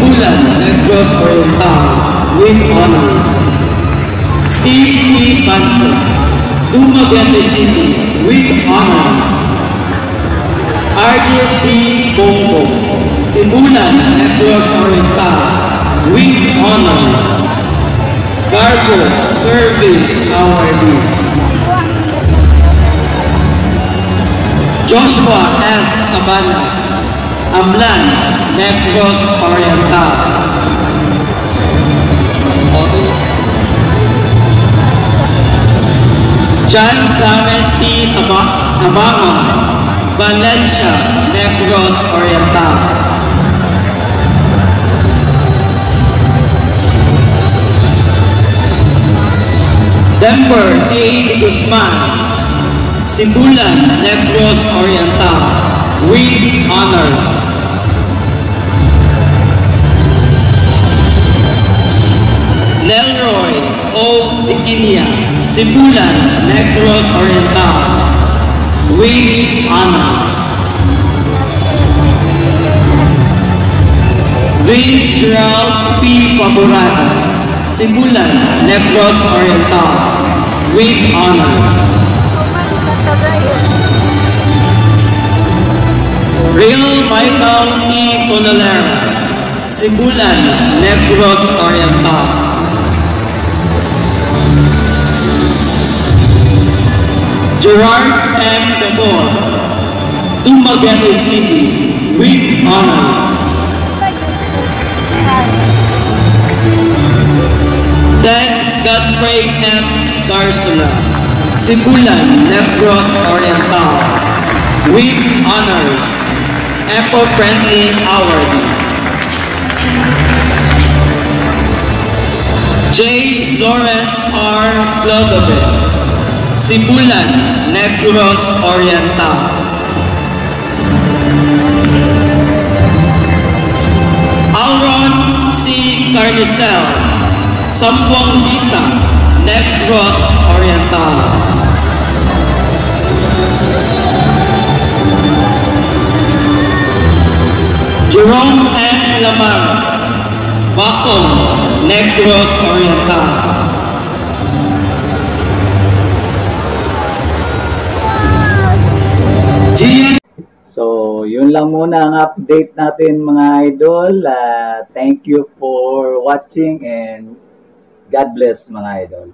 Simulan Negros Oriental with honors. Steve E. Panson, Dumaguete City with honors. Argel D. Bongo, Simulan Negros Oriental with honors. Gargo Service Awardee. Joshua S. Cabana, Amlan Negros Oriental. John Clement T. Tabangon, Valencia Negros Oriental. Denver A. Guzman, Simulan Negros Oriental with honors. Leroy O. Diquinia, Simulan Negros Oriental with honors. Vince Gerald P. Faburada, Simulan Negros Oriental with honors. Real Michael E. Conalera, Simulan Negros Oriental. Gerard M. Bedor, Dumaguete City with honors. Dan Godfrey S. Garcula, Simulan Negros Oriental with honors. Eco-friendly awardee. J. Lawrence R. Clodover, Simulan Negros Oriental. Alron C. Carnicel, Sambuanguita Negros Oriental. Jerome M. Lamar, Bacong Negros Oriental. So, yun lang muna ang update natin mga idol. Thank you for watching and God bless mga idol.